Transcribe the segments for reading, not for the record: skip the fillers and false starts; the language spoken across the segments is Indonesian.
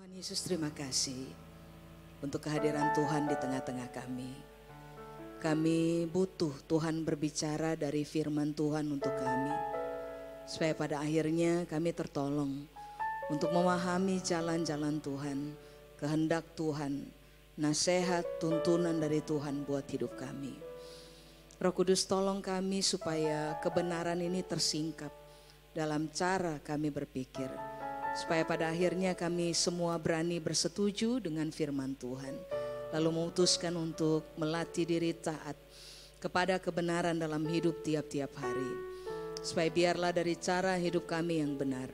Tuhan Yesus, terima kasih untuk kehadiran Tuhan di tengah-tengah kami. Kami butuh Tuhan berbicara dari firman Tuhan untuk kami, supaya pada akhirnya kami tertolong untuk memahami jalan-jalan Tuhan, kehendak Tuhan, nasihat, tuntunan dari Tuhan buat hidup kami. Roh Kudus, tolong kami supaya kebenaran ini tersingkap dalam cara kami berpikir, supaya pada akhirnya kami semua berani bersetuju dengan firman Tuhan, lalu memutuskan untuk melatih diri taat kepada kebenaran dalam hidup tiap-tiap hari. Supaya biarlah dari cara hidup kami yang benar,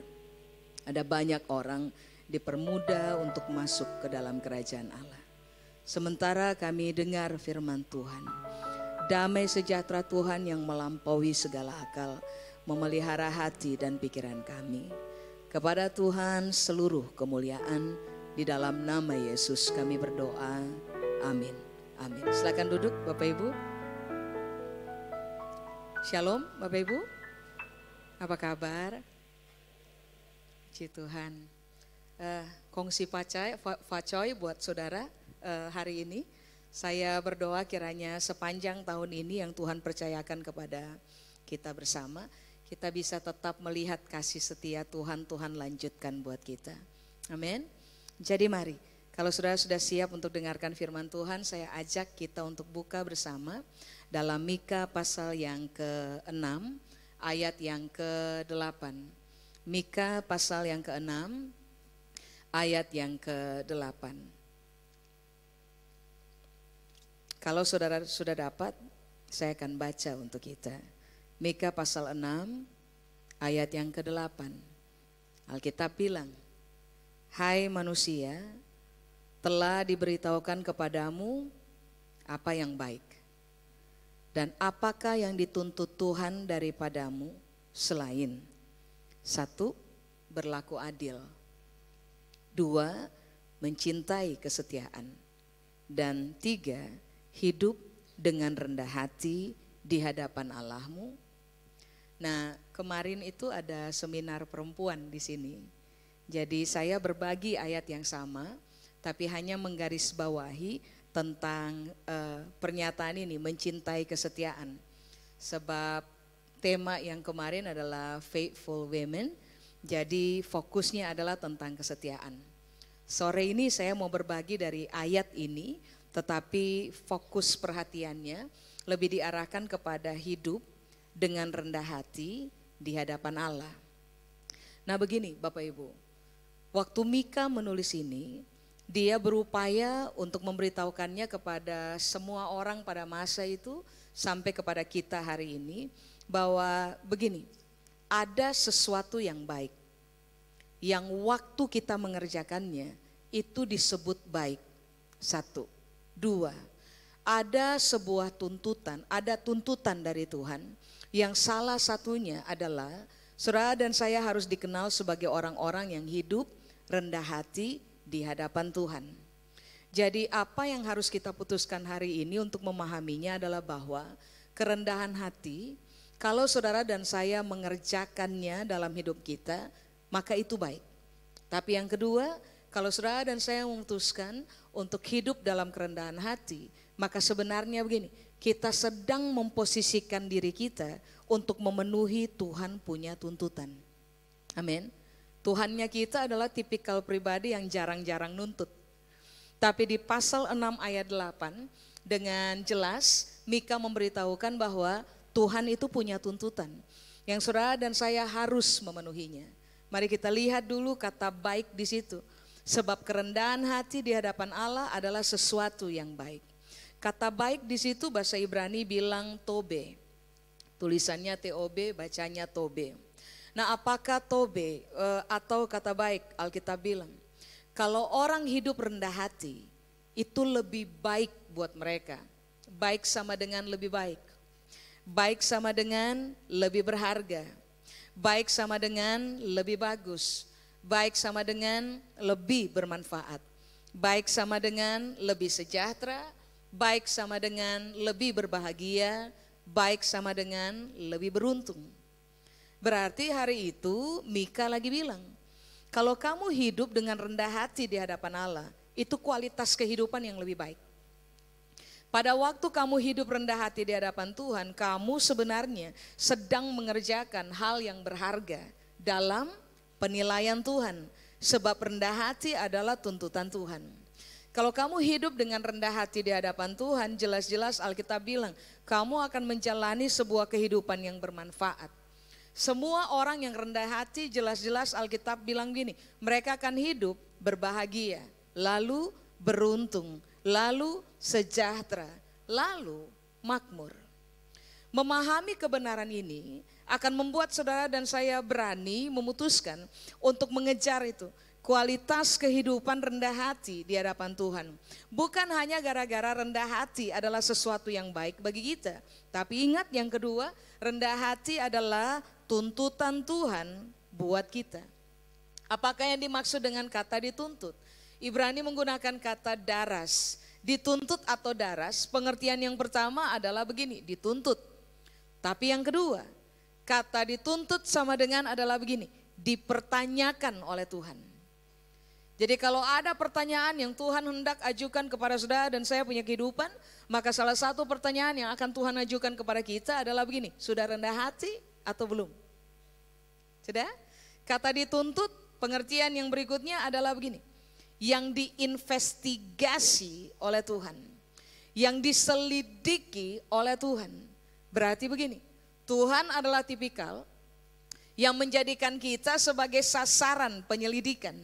ada banyak orang dipermudah untuk masuk ke dalam kerajaan Allah. Sementara kami dengar firman Tuhan, damai sejahtera Tuhan yang melampaui segala akal memelihara hati dan pikiran kami. Kepada Tuhan seluruh kemuliaan, di dalam nama Yesus kami berdoa. Amin. Amin. Silakan duduk Bapak Ibu. Shalom Bapak Ibu. Apa kabar? Puji Tuhan. Kongsi facoy buat saudara hari ini. Saya berdoa kiranya sepanjang tahun ini yang Tuhan percayakan kepada kita bersama, kita bisa tetap melihat kasih setia Tuhan lanjutkan buat kita. Amin. Jadi mari, kalau saudara sudah siap untuk dengarkan firman Tuhan, saya ajak kita untuk buka bersama dalam Mika pasal yang ke-6 ayat yang ke-8. Mika pasal yang ke-6 ayat yang ke-8. Kalau saudara sudah dapat, saya akan baca untuk kita. Mika pasal 6 ayat yang ke-8. Alkitab bilang, hai manusia, telah diberitahukan kepadamu apa yang baik. Dan apakah yang dituntut Tuhan daripadamu selain 1. Berlaku adil, 2. Mencintai kesetiaan, dan 3. Hidup dengan rendah hati di hadapan Allahmu. Nah, kemarin itu ada seminar perempuan di sini. Jadi saya berbagi ayat yang sama, tapi hanya menggarisbawahi tentang pernyataan ini, mencintai kesetiaan. Sebab tema yang kemarin adalah faithful women, jadi fokusnya adalah tentang kesetiaan. Sore ini saya mau berbagi dari ayat ini, tetapi fokus perhatiannya lebih diarahkan kepada hidup dengan rendah hati di hadapan Allah. Nah begini Bapak Ibu, waktu Mika menulis ini, dia berupaya untuk memberitahukannya kepada semua orang pada masa itu sampai kepada kita hari ini, bahwa begini, ada sesuatu yang baik, yang waktu kita mengerjakannya itu disebut baik. 1, 2, ada sebuah tuntutan, ada tuntutan dari Tuhan yang salah satunya adalah saudara dan saya harus dikenal sebagai orang-orang yang hidup rendah hati di hadapan Tuhan. Jadi apa yang harus kita putuskan hari ini untuk memahaminya adalah bahwa kerendahan hati, kalau saudara dan saya mengerjakannya dalam hidup kita, maka itu baik. Tapi yang kedua, kalau saudara dan saya memutuskan untuk hidup dalam kerendahan hati, maka sebenarnya begini, kita sedang memposisikan diri kita untuk memenuhi Tuhan punya tuntutan. Amin. Tuhannya kita adalah tipikal pribadi yang jarang-jarang nuntut. Tapi di pasal 6 ayat 8 dengan jelas Mika memberitahukan bahwa Tuhan itu punya tuntutan yang saudara dan saya harus memenuhinya. Mari kita lihat dulu kata baik di situ. Sebab kerendahan hati di hadapan Allah adalah sesuatu yang baik. Kata baik di situ bahasa Ibrani bilang tobe. Tulisannya TOB, bacanya tobe. Nah, apakah tobe atau kata baik? Alkitab bilang, kalau orang hidup rendah hati, itu lebih baik buat mereka. Baik sama dengan lebih baik. Baik sama dengan lebih berharga. Baik sama dengan lebih bagus. Baik sama dengan lebih bermanfaat. Baik sama dengan lebih sejahtera. Baik sama dengan lebih berbahagia. Baik sama dengan lebih beruntung. Berarti hari itu Mika lagi bilang, Kalau kamu hidup dengan rendah hati di hadapan Allah, itu kualitas kehidupan yang lebih baik. Pada waktu kamu hidup rendah hati di hadapan Tuhan, kamu sebenarnya sedang mengerjakan hal yang berharga dalam penilaian Tuhan. Sebab rendah hati adalah tuntutan Tuhan. Kalau kamu hidup dengan rendah hati di hadapan Tuhan, jelas-jelas Alkitab bilang, kamu akan menjalani sebuah kehidupan yang bermanfaat. Semua orang yang rendah hati, jelas-jelas Alkitab bilang gini, mereka akan hidup berbahagia, lalu beruntung, lalu sejahtera, lalu makmur. Memahami kebenaran ini akan membuat saudara dan saya berani memutuskan untuk mengejar itu. Kualitas kehidupan rendah hati di hadapan Tuhan. Bukan hanya gara-gara rendah hati adalah sesuatu yang baik bagi kita. Tapi ingat yang kedua, rendah hati adalah tuntutan Tuhan buat kita. Apakah yang dimaksud dengan kata dituntut? Ibrani menggunakan kata daras. Dituntut atau daras, pengertian yang pertama adalah begini, dituntut. Tapi yang kedua, kata dituntut sama dengan adalah begini, dipertanyakan oleh Tuhan. Jadi kalau ada pertanyaan yang Tuhan hendak ajukan kepada saudara dan saya punya kehidupan, maka salah satu pertanyaan yang akan Tuhan ajukan kepada kita adalah begini, sudah rendah hati atau belum? Sudah? Kata dituntut, pengertian yang berikutnya adalah begini, yang diinvestigasi oleh Tuhan, yang diselidiki oleh Tuhan. Berarti begini, Tuhan adalah tipikal yang menjadikan kita sebagai sasaran penyelidikan.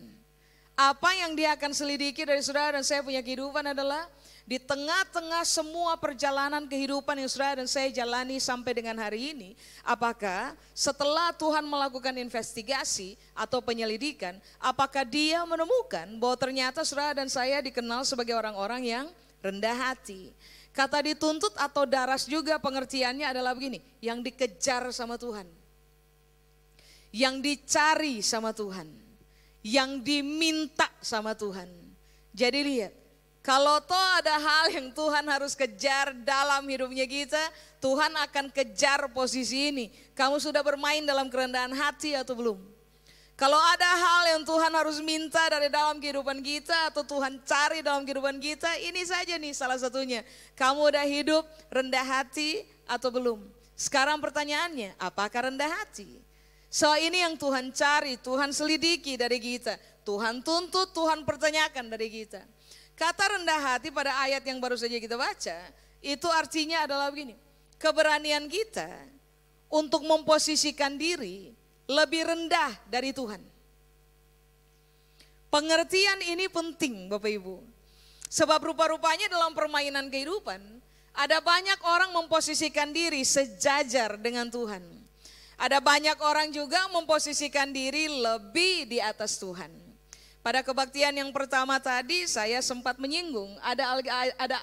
Apa yang dia akan selidiki dari saudara dan saya punya kehidupan adalah di tengah-tengah semua perjalanan kehidupan yang saudara dan saya jalani sampai dengan hari ini. Apakah setelah Tuhan melakukan investigasi atau penyelidikan, apakah dia menemukan bahwa ternyata saudara dan saya dikenal sebagai orang-orang yang rendah hati. Kata dituntut atau daras juga pengertiannya adalah begini, yang dikejar sama Tuhan, yang dicari sama Tuhan, yang diminta sama Tuhan. Jadi lihat, kalau toh ada hal yang Tuhan harus kejar dalam hidupnya kita, Tuhan akan kejar posisi ini. Kamu sudah bermain dalam kerendahan hati atau belum? Kalau ada hal yang Tuhan harus minta dari dalam kehidupan kita atau Tuhan cari dalam kehidupan kita, ini saja nih salah satunya. Kamu udah hidup rendah hati atau belum? Sekarang pertanyaannya, apakah rendah hati? So ini yang Tuhan cari, Tuhan selidiki dari kita. Tuhan tuntut, Tuhan pertanyakan dari kita. Kata rendah hati pada ayat yang baru saja kita baca, itu artinya adalah begini. Keberanian kita untuk memposisikan diri lebih rendah dari Tuhan. Pengertian ini penting Bapak Ibu. Sebab rupa-rupanya dalam permainan kehidupan, ada banyak orang memposisikan diri sejajar dengan Tuhan. Ada banyak orang juga memposisikan diri lebih di atas Tuhan. Pada kebaktian yang pertama tadi saya sempat menyinggung, ada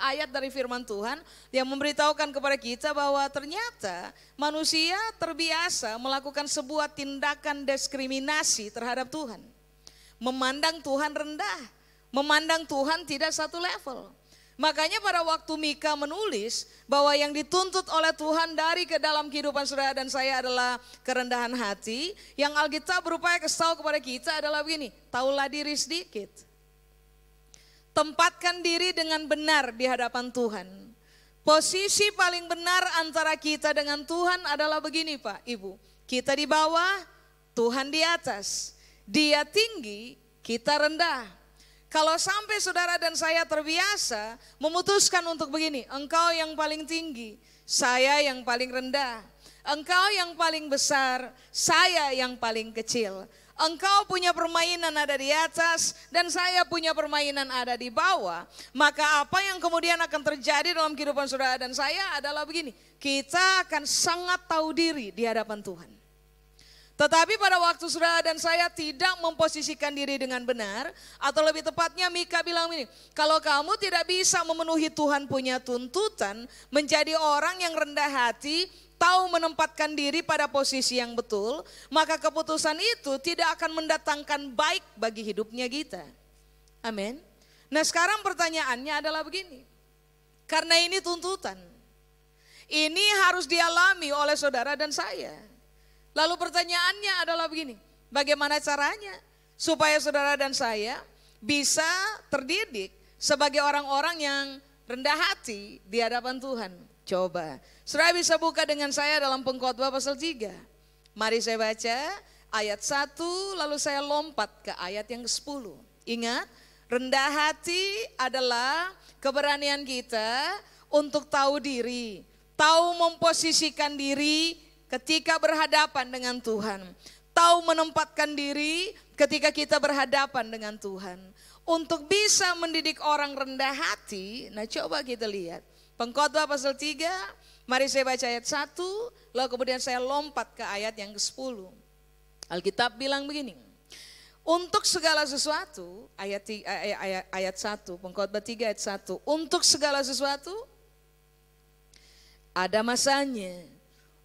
ayat dari firman Tuhan yang memberitahukan kepada kita bahwa ternyata manusia terbiasa melakukan sebuah tindakan diskriminasi terhadap Tuhan. Memandang Tuhan rendah, memandang Tuhan tidak satu level. Makanya pada waktu Mika menulis bahwa yang dituntut oleh Tuhan dari ke dalam kehidupan saudara dan saya adalah kerendahan hati, yang Alkitab berupaya kasih tahu kepada kita adalah begini, taulah diri sedikit. Tempatkan diri dengan benar di hadapan Tuhan. Posisi paling benar antara kita dengan Tuhan adalah begini Pak, Ibu. Kita di bawah, Tuhan di atas. Dia tinggi, kita rendah. Kalau sampai saudara dan saya terbiasa memutuskan untuk begini, engkau yang paling tinggi, saya yang paling rendah. Engkau yang paling besar, saya yang paling kecil. Engkau punya permainan ada di atas dan saya punya permainan ada di bawah. Maka apa yang kemudian akan terjadi dalam kehidupan saudara dan saya adalah begini, kita akan sangat tahu diri di hadapan Tuhan. Tetapi pada waktu saudara dan saya tidak memposisikan diri dengan benar, atau lebih tepatnya Mika bilang ini, kalau kamu tidak bisa memenuhi Tuhan punya tuntutan, menjadi orang yang rendah hati, tahu menempatkan diri pada posisi yang betul, maka keputusan itu tidak akan mendatangkan baik bagi hidupnya kita. Amin. Nah sekarang pertanyaannya adalah begini, karena ini tuntutan, ini harus dialami oleh saudara dan saya. Lalu pertanyaannya adalah begini, bagaimana caranya? supaya saudara dan saya bisa terdidik sebagai orang-orang yang rendah hati di hadapan Tuhan. Coba, saudara bisa buka dengan saya dalam Pengkhotbah pasal 3. Mari saya baca ayat 1 lalu saya lompat ke ayat yang ke-10. Ingat, rendah hati adalah keberanian kita untuk tahu diri, tahu memposisikan diri ketika berhadapan dengan Tuhan, tahu menempatkan diri ketika kita berhadapan dengan Tuhan. Untuk bisa mendidik orang rendah hati, nah coba kita lihat. Pengkhotbah pasal 3, mari saya baca ayat 1, lalu kemudian saya lompat ke ayat yang ke-10. Alkitab bilang begini, untuk segala sesuatu, ayat 1, Pengkhotbah 3 ayat 1, untuk segala sesuatu ada masanya,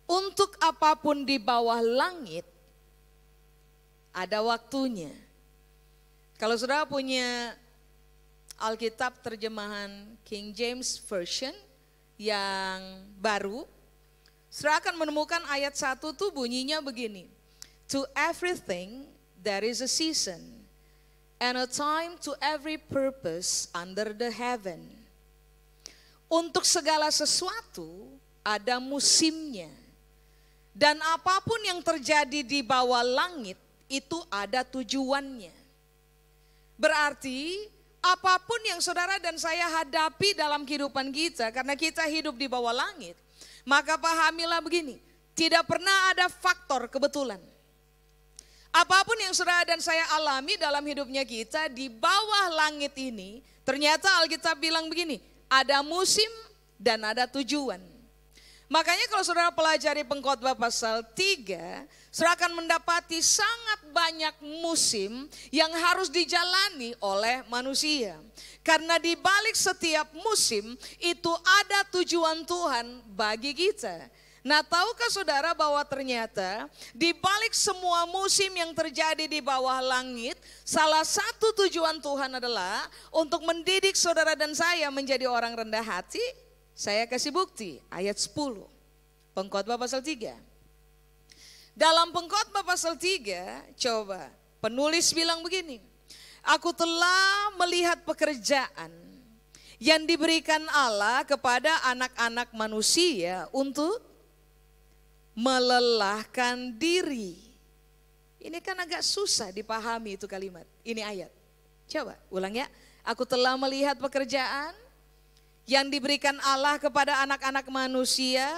untuk apapun di bawah langit ada waktunya. Kalau saudara punya Alkitab terjemahan King James Version yang baru, saudara akan menemukan ayat 1 tuh bunyinya begini. To everything there is a season and a time to every purpose under the heaven. Untuk segala sesuatu ada musimnya. Dan apapun yang terjadi di bawah langit itu ada tujuannya. Berarti apapun yang saudara dan saya hadapi dalam kehidupan kita, karena kita hidup di bawah langit, maka pahamilah begini, tidak pernah ada faktor kebetulan. Apapun yang saudara dan saya alami dalam hidupnya kita di bawah langit ini, ternyata Alkitab bilang begini, ada musim dan ada tujuan. Makanya kalau saudara pelajari Pengkhotbah pasal 3, saudara akan mendapati sangat banyak musim yang harus dijalani oleh manusia. Karena di balik setiap musim itu ada tujuan Tuhan bagi kita. Nah, tahukah saudara bahwa ternyata di balik semua musim yang terjadi di bawah langit, salah satu tujuan Tuhan adalah untuk mendidik saudara dan saya menjadi orang rendah hati. Saya kasih bukti, ayat 10, Pengkhotbah pasal 3. Dalam Pengkhotbah pasal 3, coba penulis bilang begini, aku telah melihat pekerjaan yang diberikan Allah kepada anak-anak manusia untuk melelahkan diri. Ini kan agak susah dipahami itu kalimat, ini ayat. Coba ulang ya, aku telah melihat pekerjaan yang diberikan Allah kepada anak-anak manusia.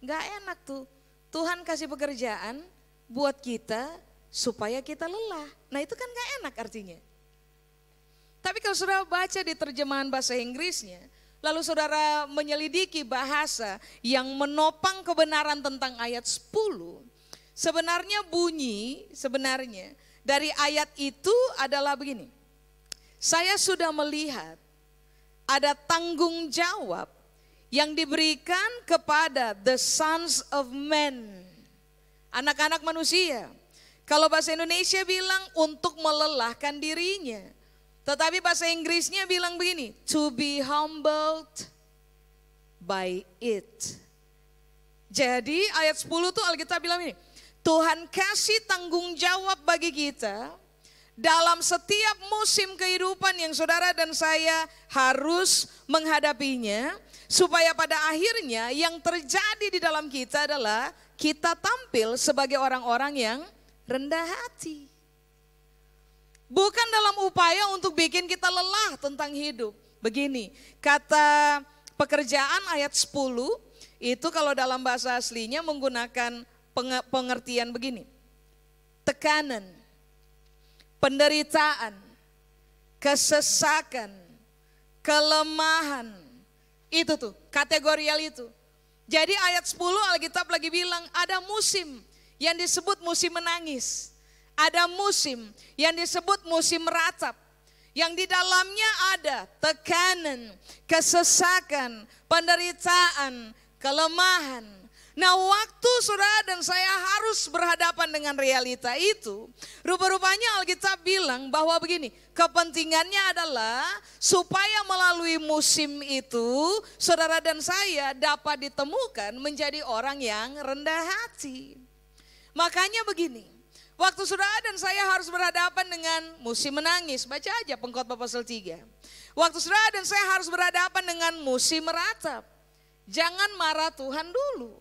Gak enak tuh, Tuhan kasih pekerjaan buat kita supaya kita lelah. Nah itu kan gak enak artinya. Tapi kalau saudara baca di terjemahan bahasa Inggrisnya, lalu saudara menyelidiki bahasa yang menopang kebenaran tentang ayat 10, sebenarnya dari ayat itu adalah begini. Saya sudah melihat ada tanggung jawab yang diberikan kepada the sons of men, anak-anak manusia. Kalau bahasa Indonesia bilang untuk melelahkan dirinya. Tetapi bahasa Inggrisnya bilang begini, to be humbled by it. Jadi ayat 10 tuh Alkitab bilang ini, Tuhan kasih tanggung jawab bagi kita dalam setiap musim kehidupan yang saudara dan saya harus menghadapinya, supaya pada akhirnya yang terjadi di dalam kita adalah kita tampil sebagai orang-orang yang rendah hati. Bukan dalam upaya untuk bikin kita lelah tentang hidup. Begini, kata pekerjaan ayat 10 itu kalau dalam bahasa aslinya menggunakan pengertian begini. Tekanan, penderitaan, kesesakan, kelemahan. Itu tuh, kategorial itu. Jadi ayat 10 Alkitab lagi bilang ada musim yang disebut musim menangis. Ada musim yang disebut musim meratap. Yang di dalamnya ada tekanan, kesesakan, penderitaan, kelemahan. Nah waktu saudara dan saya harus berhadapan dengan realita itu, rupa-rupanya Alkitab bilang bahwa begini, kepentingannya adalah supaya melalui musim itu, saudara dan saya dapat ditemukan menjadi orang yang rendah hati. Makanya begini, Waktu saudara dan saya harus berhadapan dengan musim menangis, baca aja Pengkhotbah pasal 3. Waktu saudara dan saya harus berhadapan dengan musim meratap, jangan marah Tuhan dulu.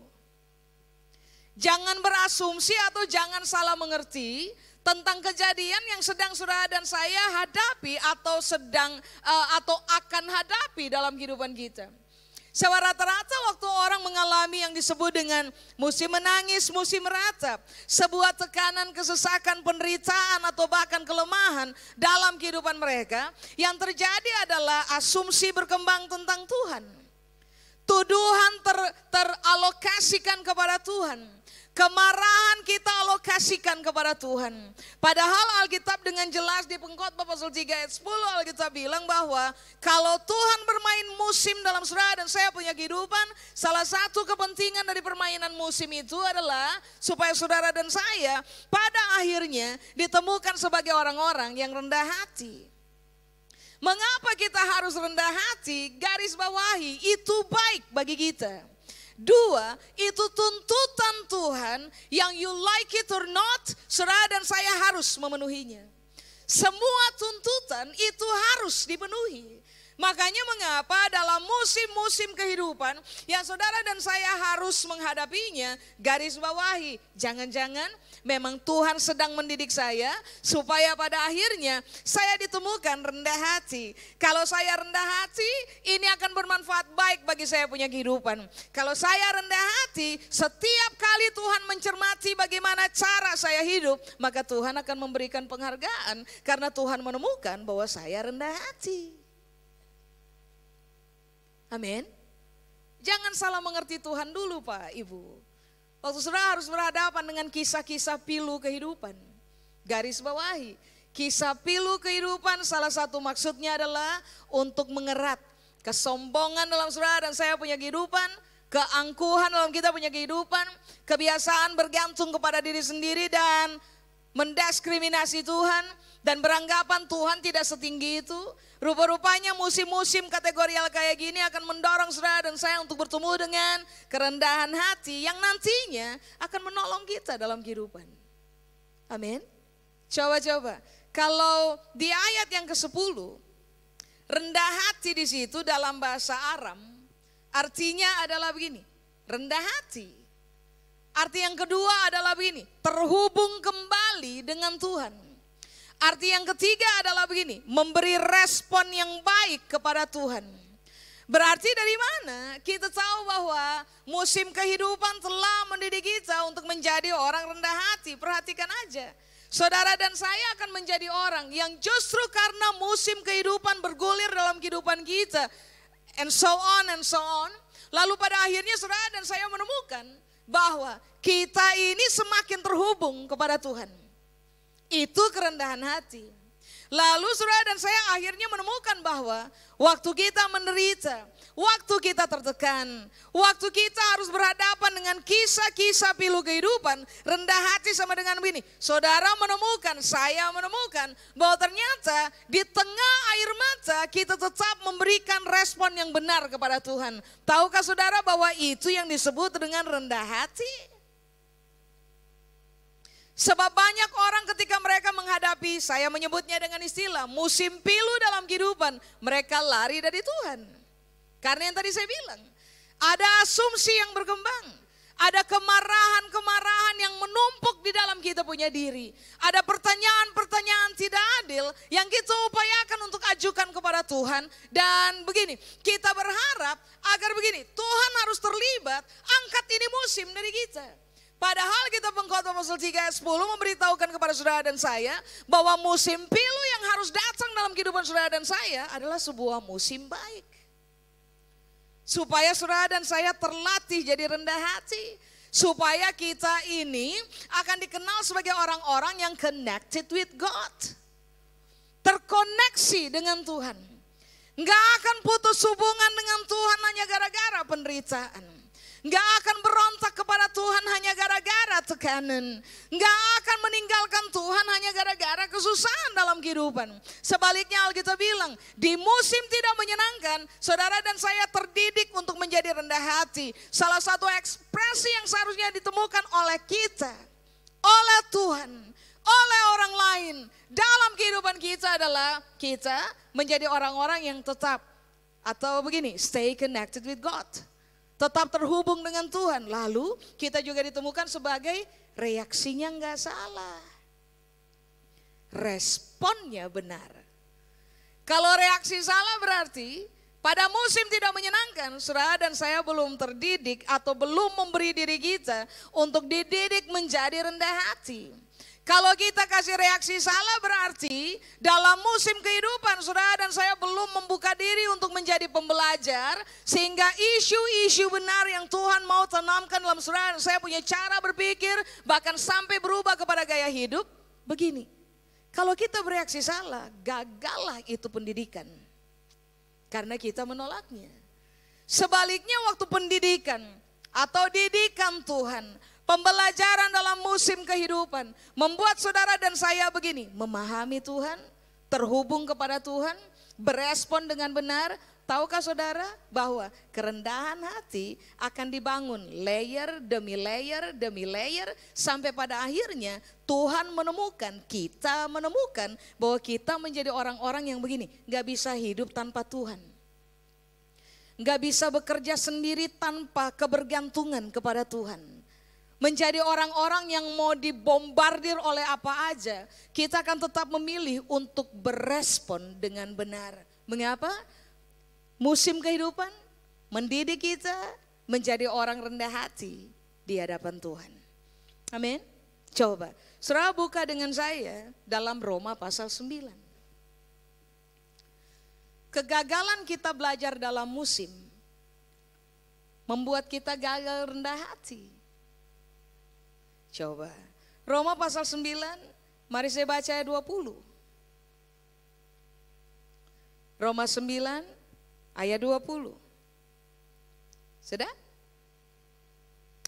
Jangan berasumsi atau jangan salah mengerti tentang kejadian yang sedang saudara dan saya hadapi atau akan hadapi dalam kehidupan kita. Rata-rata waktu orang mengalami yang disebut dengan musim menangis, musim meratap, sebuah tekanan, kesesakan, penderitaan atau bahkan kelemahan dalam kehidupan mereka, yang terjadi adalah asumsi berkembang tentang Tuhan. Tuduhan teralokasikan kepada Tuhan. Kemarahan kita alokasikan kepada Tuhan. Padahal Alkitab dengan jelas di Pengkhotbah pasal 3 ayat 10 Alkitab bilang bahwa kalau Tuhan bermain musim dalam saudara dan saya punya kehidupan, salah satu kepentingan dari permainan musim itu adalah supaya saudara dan saya pada akhirnya ditemukan sebagai orang-orang yang rendah hati. Mengapa kita harus rendah hati? Garis bawahi, itu baik bagi kita. 2, itu tuntutan Tuhan yang you like it or not, saudara dan saya harus memenuhinya. Semua tuntutan itu harus dipenuhi. Makanya mengapa dalam musim-musim kehidupan yang saudara dan saya harus menghadapinya, garis bawahi, jangan-jangan memang Tuhan sedang mendidik saya supaya pada akhirnya saya ditemukan rendah hati. Kalau saya rendah hati, ini akan bermanfaat baik bagi saya punya kehidupan. Kalau saya rendah hati, setiap kali Tuhan mencermati bagaimana cara saya hidup, maka Tuhan akan memberikan penghargaan karena Tuhan menemukan bahwa saya rendah hati. Amin. Jangan salah mengerti Tuhan dulu Pak, Ibu. Waktu saudara harus berhadapan dengan kisah-kisah pilu kehidupan. Garis bawahi, kisah pilu kehidupan salah satu maksudnya adalah untuk mengerat kesombongan dalam saudara dan saya punya kehidupan, keangkuhan dalam kita punya kehidupan, kebiasaan bergantung kepada diri sendiri dan mendiskriminasi Tuhan dan beranggapan Tuhan tidak setinggi itu. Rupa-rupanya musim-musim kategorial kayak gini akan mendorong saudara dan saya untuk bertemu dengan kerendahan hati yang nantinya akan menolong kita dalam kehidupan. Amin. Coba-coba, kalau di ayat yang ke-10, rendah hati di situ dalam bahasa Aram artinya adalah begini, rendah hati. Arti yang kedua adalah begini, terhubung kembali dengan Tuhan. Arti yang ketiga adalah begini, memberi respon yang baik kepada Tuhan. Berarti dari mana kita tahu bahwa musim kehidupan telah mendidik kita untuk menjadi orang rendah hati. Perhatikan aja, saudara dan saya akan menjadi orang yang justru karena musim kehidupan bergulir dalam kehidupan kita, and so on, lalu pada akhirnya saudara dan saya menemukan bahwa kita ini semakin terhubung kepada Tuhan. Itu kerendahan hati. Lalu saudara dan saya akhirnya menemukan bahwa waktu kita menderita, waktu kita tertekan, waktu kita harus berhadapan dengan kisah-kisah pilu kehidupan, rendah hati sama dengan begini. Saudara menemukan, saya menemukan bahwa ternyata di tengah air mata kita tetap memberikan respon yang benar kepada Tuhan. Tahukah saudara bahwa itu yang disebut dengan rendah hati? Sebab banyak orang ketika mereka menghadapi, saya menyebutnya dengan istilah musim pilu dalam kehidupan, mereka lari dari Tuhan. Karena yang tadi saya bilang, ada asumsi yang berkembang, ada kemarahan-kemarahan yang menumpuk di dalam kita punya diri. Ada pertanyaan-pertanyaan tidak adil yang kita upayakan untuk ajukan kepada Tuhan. Dan begini, kita berharap agar begini, Tuhan harus terlibat, angkat ini musim dari kita. Padahal kita Pengkhotbah pasal 3 ayat 10 memberitahukan kepada saudara dan saya bahwa musim pilu yang harus datang dalam kehidupan saudara dan saya adalah sebuah musim baik. Supaya saudara dan saya terlatih jadi rendah hati. Supaya kita ini akan dikenal sebagai orang-orang yang connected with God. Terkoneksi dengan Tuhan. Nggak akan putus hubungan dengan Tuhan hanya gara-gara penderitaan. Nggak akan berontak kepada Tuhan hanya gara-gara tekanan. Nggak akan meninggalkan Tuhan hanya gara-gara kesusahan dalam kehidupan. Sebaliknya Alkitab bilang, di musim tidak menyenangkan, saudara dan saya terdidik untuk menjadi rendah hati. Salah satu ekspresi yang seharusnya ditemukan oleh kita, oleh Tuhan, oleh orang lain dalam kehidupan kita adalah kita menjadi orang-orang yang tetap, atau begini, stay connected with God. Tetap terhubung dengan Tuhan. Lalu kita juga ditemukan sebagai reaksinya nggak salah. Responnya benar. Kalau reaksi salah berarti pada musim tidak menyenangkan, saudara dan saya belum terdidik atau belum memberi diri kita untuk dididik menjadi rendah hati. Kalau kita kasih reaksi salah berarti dalam musim kehidupan saudara dan saya belum membuka diri untuk menjadi pembelajar. Sehingga isu-isu benar yang Tuhan mau tanamkan dalam saudara dan saya punya cara berpikir bahkan sampai berubah kepada gaya hidup begini. Kalau kita bereaksi salah, gagallah itu pendidikan. Karena kita menolaknya. Sebaliknya waktu pendidikan atau didikan Tuhan, pembelajaran dalam musim kehidupan membuat saudara dan saya begini, memahami Tuhan, terhubung kepada Tuhan, berespon dengan benar. Tahukah saudara bahwa kerendahan hati akan dibangun layer demi layer demi layer sampai pada akhirnya Tuhan menemukan, kita menemukan bahwa kita menjadi orang-orang yang begini, gak bisa hidup tanpa Tuhan. Gak bisa bekerja sendiri tanpa kebergantungan kepada Tuhan. Menjadi orang-orang yang mau dibombardir oleh apa aja, kita akan tetap memilih untuk berespon dengan benar. Mengapa? Musim kehidupan mendidik kita menjadi orang rendah hati di hadapan Tuhan. Amin. Coba, saudara buka dengan saya dalam Roma pasal 9. Kegagalan kita belajar dalam musim membuat kita gagal rendah hati. Coba, Roma pasal 9, mari saya baca ayat 20. Roma 9 ayat 20. Sudah?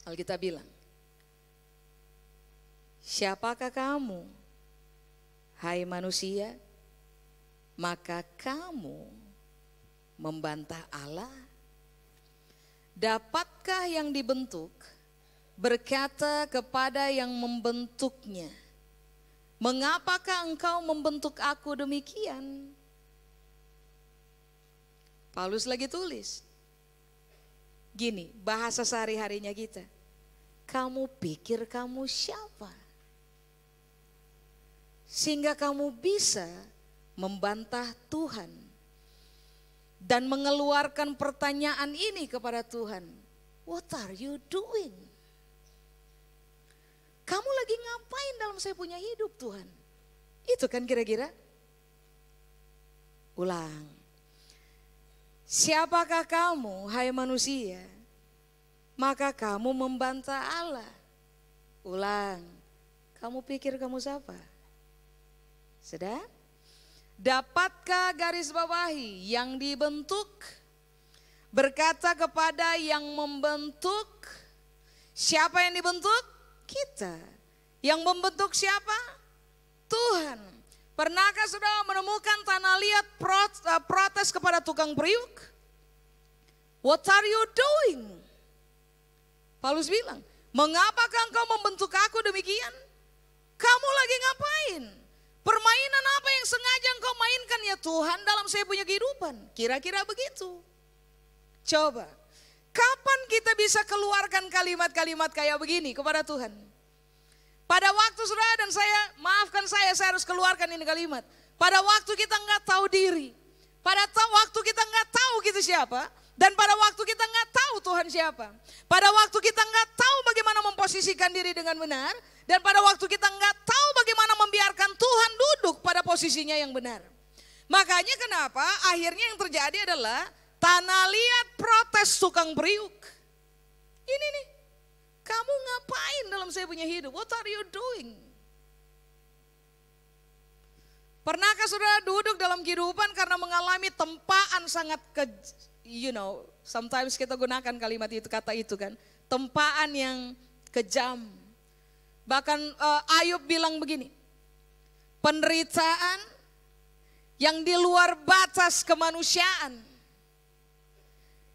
Alkitab bilang, siapakah kamu, hai manusia, maka kamu membantah Allah? Dapatkah yang dibentuk berkata kepada yang membentuknya, mengapakah engkau membentuk aku demikian? Paulus lagi tulis, gini bahasa sehari-harinya kita, kamu pikir kamu siapa? Sehingga kamu bisa membantah Tuhan dan mengeluarkan pertanyaan ini kepada Tuhan. What are you doing? Kamu lagi ngapain dalam saya punya hidup Tuhan? Itu kan kira-kira. Ulang. Siapakah kamu, hai manusia, maka kamu membantah Allah. Ulang, kamu pikir kamu siapa? Sudah? Dapatkah garis bawahi yang dibentuk berkata kepada yang membentuk, siapa yang dibentuk? Kita. Yang membentuk siapa? Tuhan. Pernahkah saudara menemukan tanah liat protes kepada tukang periuk? What are you doing? Paulus bilang, mengapakah engkau membentuk aku demikian? Kamu lagi ngapain? Permainan apa yang sengaja engkau mainkan ya Tuhan dalam saya punya kehidupan? Kira-kira begitu. Coba, kapan kita bisa keluarkan kalimat-kalimat kayak begini kepada Tuhan? Pada waktu saudara dan saya, maafkan saya harus keluarkan ini kalimat. Pada waktu kita nggak tahu diri, pada waktu kita nggak tahu kita siapa, dan pada waktu kita nggak tahu Tuhan siapa. Pada waktu kita nggak tahu bagaimana memposisikan diri dengan benar, dan pada waktu kita nggak tahu bagaimana membiarkan Tuhan duduk pada posisinya yang benar. Makanya kenapa akhirnya yang terjadi adalah tanah liat protes tukang periuk. Ini nih. Kamu ngapain dalam saya punya hidup? What are you doing? Pernahkah saudara duduk dalam kehidupan karena mengalami tempaan sangat sometimes kita gunakan kalimat itu, kata itu kan. Tempaan yang kejam. Bahkan Ayub bilang begini, penderitaan yang di luar batas kemanusiaan.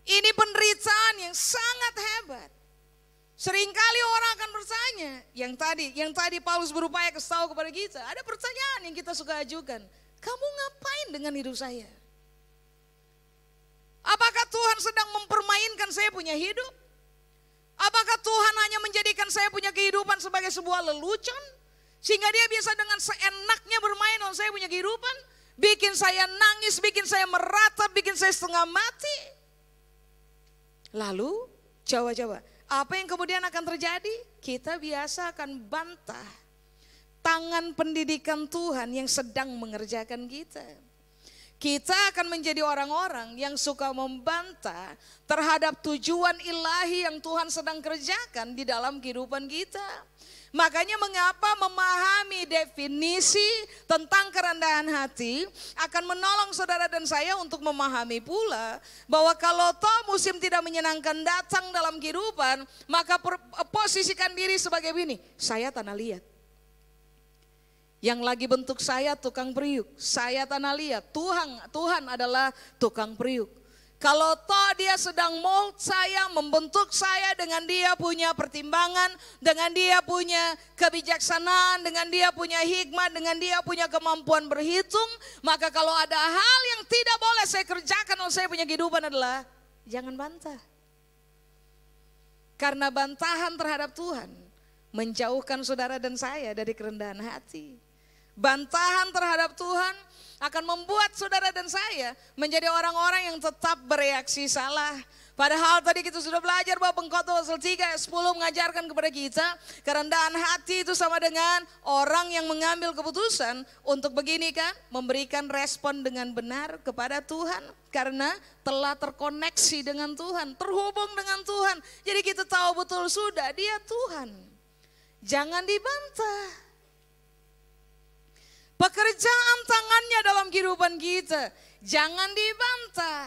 Ini penderitaan yang sangat hebat. Seringkali orang akan bertanya, yang tadi Paulus berupaya kasih tahu kepada kita, ada pertanyaan yang kita suka ajukan. Kamu ngapain dengan hidup saya? Apakah Tuhan sedang mempermainkan saya punya hidup? Apakah Tuhan hanya menjadikan saya punya kehidupan sebagai sebuah lelucon? Sehingga dia bisa dengan seenaknya bermain dalam saya punya kehidupan? Bikin saya nangis, bikin saya meratap, bikin saya setengah mati. Lalu, coba-coba, apa yang kemudian akan terjadi? Kita biasa akan bantah tangan pendidikan Tuhan yang sedang mengerjakan kita. Kita akan menjadi orang-orang yang suka membantah terhadap tujuan ilahi yang Tuhan sedang kerjakan di dalam kehidupan kita. Makanya mengapa memahami definisi tentang kerendahan hati akan menolong saudara dan saya untuk memahami pula bahwa kalau toh musim tidak menyenangkan datang dalam kehidupan, maka posisikan diri sebagai ini, saya tanah liat. Yang lagi bentuk saya tukang periuk, saya tanah liat, Tuhan adalah tukang periuk. Kalau toh dia sedang mold saya, membentuk saya dengan dia punya pertimbangan, dengan dia punya kebijaksanaan, dengan dia punya hikmat, dengan dia punya kemampuan berhitung, maka kalau ada hal yang tidak boleh saya kerjakan dalam saya punya kehidupan adalah jangan bantah. Karena bantahan terhadap Tuhan menjauhkan saudara dan saya dari kerendahan hati. Bantahan terhadap Tuhan akan membuat saudara dan saya menjadi orang-orang yang tetap bereaksi salah. Padahal tadi kita sudah belajar bahwa Pengkhotbah pasal 3 ayat 10 mengajarkan kepada kita kerendahan hati itu sama dengan orang yang mengambil keputusan untuk begini kan, memberikan respon dengan benar kepada Tuhan karena telah terkoneksi dengan Tuhan, terhubung dengan Tuhan. Jadi kita tahu betul sudah dia Tuhan. Jangan dibantah. Pekerjaan tangannya dalam kehidupan kita jangan dibantah.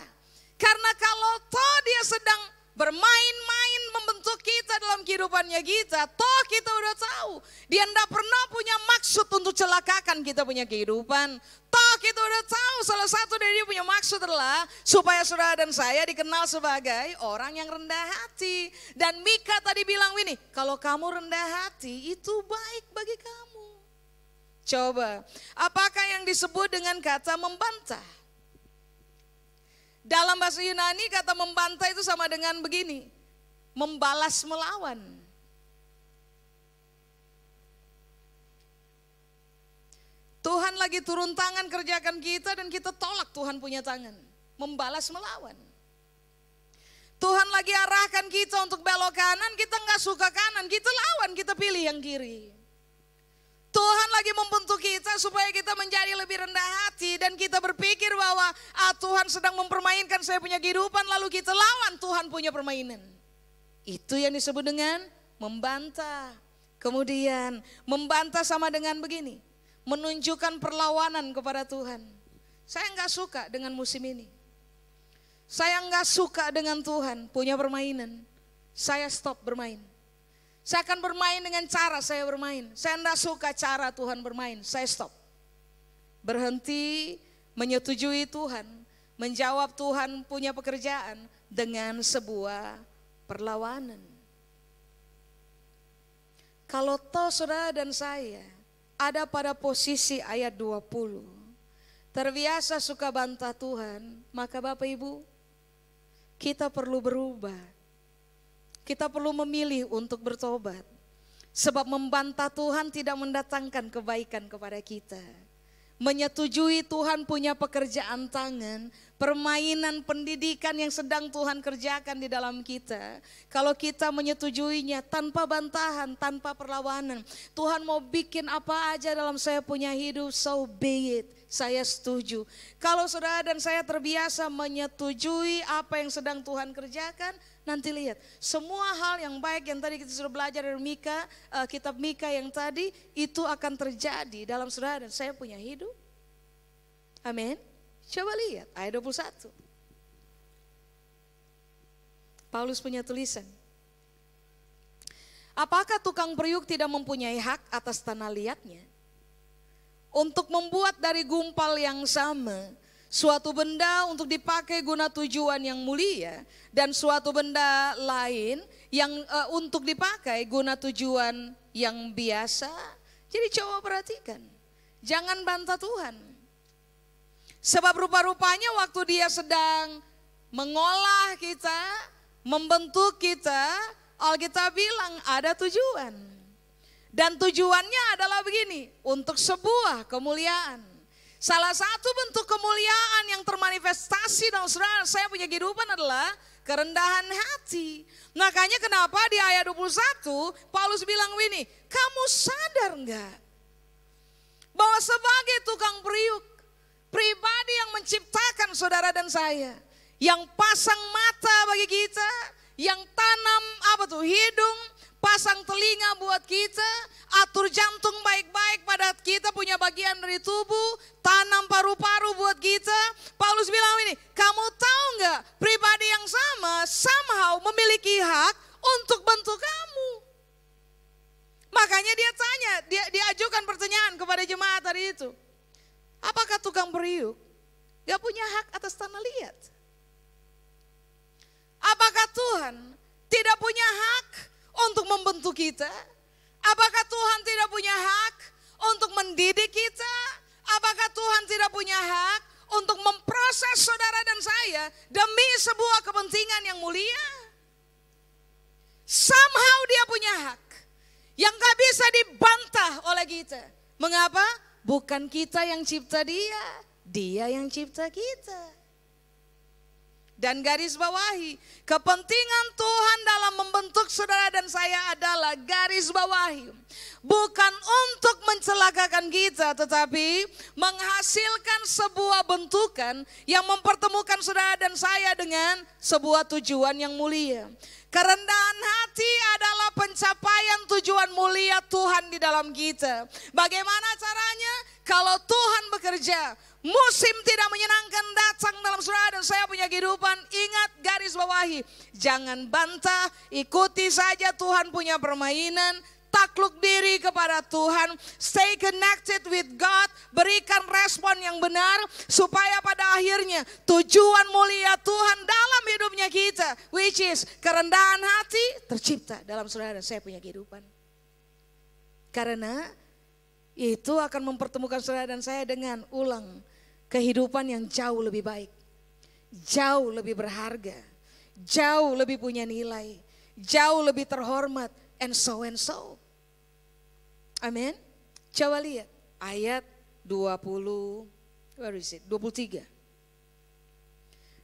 Karena kalau toh dia sedang bermain-main membentuk kita dalam kehidupannya kita, toh kita udah tahu dia tidak pernah punya maksud untuk celakakan kita punya kehidupan. Toh kita udah tahu salah satu dari dia punya maksud adalah supaya saudara dan saya dikenal sebagai orang yang rendah hati. Dan Mika tadi bilang ini, kalau kamu rendah hati itu baik bagi kamu. Coba, apakah yang disebut dengan kata membantah? Dalam bahasa Yunani kata membantah itu sama dengan begini, membalas melawan. Tuhan lagi turun tangan kerjakan kita dan kita tolak Tuhan punya tangan, membalas melawan. Tuhan lagi arahkan kita untuk belok kanan, kita nggak suka kanan, kita lawan, kita pilih yang kiri. Tuhan lagi membentuk kita supaya kita menjadi lebih rendah hati dan kita berpikir bahwa Tuhan sedang mempermainkan saya punya kehidupan lalu kita lawan Tuhan punya permainan. Itu yang disebut dengan membantah. Kemudian membantah sama dengan begini, menunjukkan perlawanan kepada Tuhan. Saya nggak suka dengan musim ini. Saya nggak suka dengan Tuhan punya permainan. Saya stop bermain. Saya akan bermain dengan cara saya bermain. Saya tidak suka cara Tuhan bermain, saya stop. Berhenti menyetujui Tuhan, menjawab Tuhan punya pekerjaan dengan sebuah perlawanan. Kalau toh saudara dan saya ada pada posisi ayat 20, terbiasa suka bantah Tuhan, maka Bapak Ibu, kita perlu berubah. Kita perlu memilih untuk bertobat. Sebab membantah Tuhan tidak mendatangkan kebaikan kepada kita. Menyetujui Tuhan punya pekerjaan tangan, permainan pendidikan yang sedang Tuhan kerjakan di dalam kita. Kalau kita menyetujuinya tanpa bantahan, tanpa perlawanan. Tuhan mau bikin apa aja dalam saya punya hidup, so be it. Saya setuju. Kalau saudara dan saya terbiasa menyetujui apa yang sedang Tuhan kerjakan, nanti lihat semua hal yang baik yang tadi kita sudah belajar dari Mika, kitab Mika yang tadi itu akan terjadi dalam saudara dan saya punya hidup. Amin. Coba lihat ayat 21. Paulus punya tulisan. Apakah tukang periuk tidak mempunyai hak atas tanah liatnya? Untuk membuat dari gumpal yang sama Suatu benda untuk dipakai guna tujuan yang mulia dan suatu benda lain yang untuk dipakai guna tujuan yang biasa. Jadi coba perhatikan, jangan bantah Tuhan. Sebab rupa-rupanya waktu Dia sedang mengolah kita, membentuk kita, Alkitab bilang ada tujuan. Dan tujuannya adalah begini, untuk sebuah kemuliaan. Salah satu bentuk kemuliaan yang termanifestasi dalam saudara saya punya kehidupan adalah kerendahan hati. Makanya kenapa di ayat 21 Paulus bilang begini, kamu sadar enggak bahwa sebagai tukang periuk, pribadi yang menciptakan saudara dan saya, yang pasang mata bagi kita, yang tanam hidung, pasang telinga buat kita, atur jantung baik-baik pada kita punya bagian dari tubuh, tanam paru-paru buat kita. Paulus bilang ini, kamu tahu nggak pribadi yang sama somehow memiliki hak untuk bentuk kamu. Makanya dia tanya, dia ajukan pertanyaan kepada jemaat hari itu. Apakah tukang periuk gak punya hak atas tanah liat? Apakah Tuhan tidak punya hak untuk membentuk kita? Apakah Tuhan tidak punya hak untuk mendidik kita? Apakah Tuhan tidak punya hak untuk memproses saudara dan saya demi sebuah kepentingan yang mulia? Somehow Dia punya hak yang gak bisa dibantah oleh kita. Mengapa? Bukan kita yang cipta Dia, Dia yang cipta kita. Dan garis bawahi, kepentingan Tuhan dalam membentuk saudara dan saya adalah garis bawahi. Bukan untuk mencelakakan kita, tetapi menghasilkan sebuah bentukan yang mempertemukan saudara dan saya dengan sebuah tujuan yang mulia. Kerendahan hati adalah pencapaian tujuan mulia Tuhan di dalam kita. Bagaimana caranya? Kalau Tuhan bekerja, musim tidak menyenangkan datang dalam saudara dan saya punya kehidupan, ingat garis bawahi. Jangan bantah, ikuti saja Tuhan punya permainan. Takluk diri kepada Tuhan, stay connected with God, berikan respon yang benar supaya pada akhirnya tujuan mulia Tuhan dalam hidupnya kita, which is kerendahan hati, tercipta dalam saudara dan saya punya kehidupan. Karena itu akan mempertemukan saudara dan saya dengan kehidupan yang jauh lebih baik, jauh lebih berharga, jauh lebih punya nilai, jauh lebih terhormat, and so and so. Amin. Coba lihat ayat 23.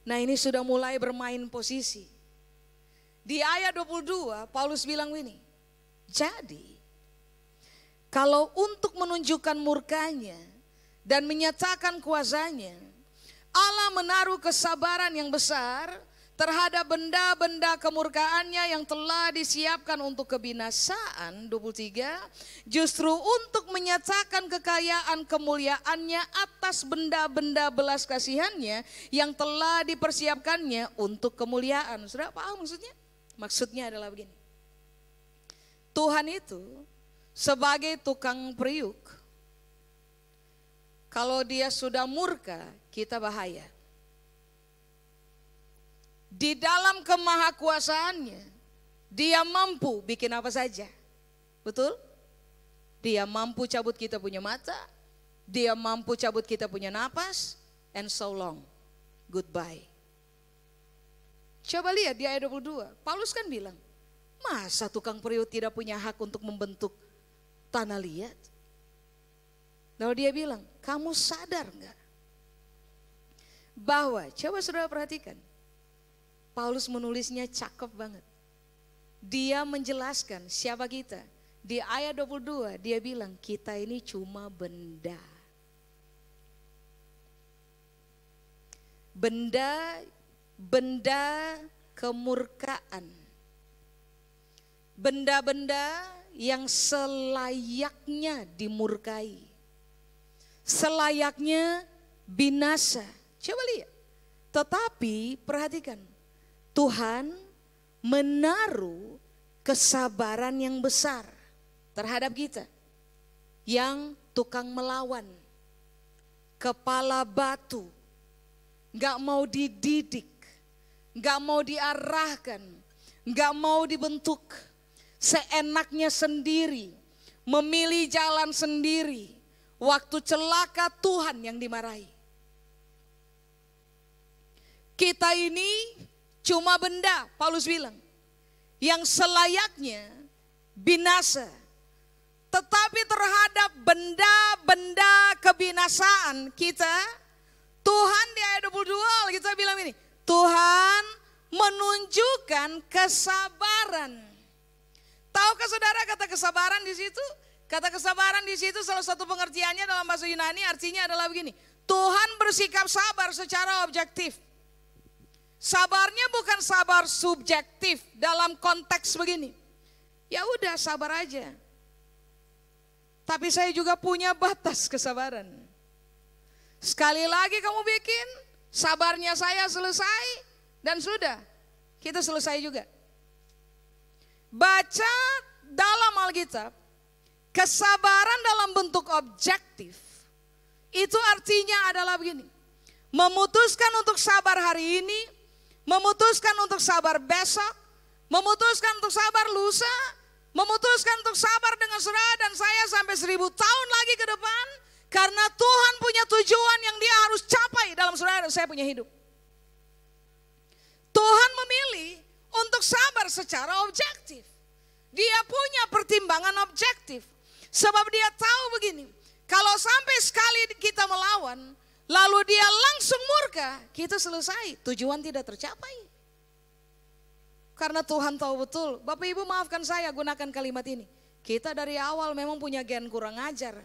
Nah, ini sudah mulai bermain posisi. Di ayat 22 Paulus bilang ini, jadi kalau untuk menunjukkan murkanya dan menyatakan kuasanya, Allah menaruh kesabaran yang besar terhadap benda-benda kemurkaannya yang telah disiapkan untuk kebinasaan, 23, justru untuk menyatakan kekayaan kemuliaannya atas benda-benda belas kasihannya yang telah dipersiapkannya untuk kemuliaan. Saudara paham maksudnya? Maksudnya adalah begini. Tuhan itu sebagai tukang periuk, kalau Dia sudah murka, kita bahaya. Di dalam kemahakuasaannya, Dia mampu bikin apa saja. Betul? Dia mampu cabut kita punya mata, Dia mampu cabut kita punya napas, and so long, goodbye. Coba lihat di ayat 22, Paulus kan bilang, masa tukang periuk tidak punya hak untuk membentuk tanah liat? Lalu dia bilang, kamu sadar enggak? Bahwa, coba saudara perhatikan, Paulus menulisnya cakep banget. Dia menjelaskan siapa kita. Di ayat 22 dia bilang kita ini cuma benda. Benda kemurkaan. Benda-benda yang selayaknya dimurkai. Selayaknya binasa. Coba lihat. Tetapi perhatikan. Tuhan menaruh kesabaran yang besar terhadap kita. Yang tukang melawan, kepala batu, nggak mau dididik, nggak mau diarahkan, nggak mau dibentuk, seenaknya sendiri, memilih jalan sendiri. Waktu celaka Tuhan yang dimarahi. Kita ini cuma benda, Paulus bilang, yang selayaknya binasa. Tetapi terhadap benda-benda kebinasaan kita, Tuhan di ayat 22 kita bilang ini, Tuhan menunjukkan kesabaran. Tahukah saudara kata kesabaran di situ? Kata kesabaran di situ salah satu pengertiannya dalam bahasa Yunani artinya adalah begini. Tuhan bersikap sabar secara objektif. Sabarnya bukan sabar subjektif dalam konteks begini. Ya udah sabar aja. Tapi saya juga punya batas kesabaran. Sekali lagi kamu bikin, sabarnya saya selesai dan sudah. Kita selesai juga. Baca dalam Alkitab, kesabaran dalam bentuk objektif, itu artinya adalah begini. Memutuskan untuk sabar hari ini, memutuskan untuk sabar besok, memutuskan untuk sabar lusa, memutuskan untuk sabar dengan saudara dan saya sampai 1000 tahun lagi ke depan. Karena Tuhan punya tujuan yang dia harus capai dalam saudara dan saya punya hidup. Tuhan memilih untuk sabar secara objektif. Dia punya pertimbangan objektif. Sebab dia tahu begini, kalau sampai sekali kita melawan, lalu dia langsung murka, kita selesai, tujuan tidak tercapai. Karena Tuhan tahu betul, Bapak Ibu maafkan saya gunakan kalimat ini. Kita dari awal memang punya gen kurang ajar.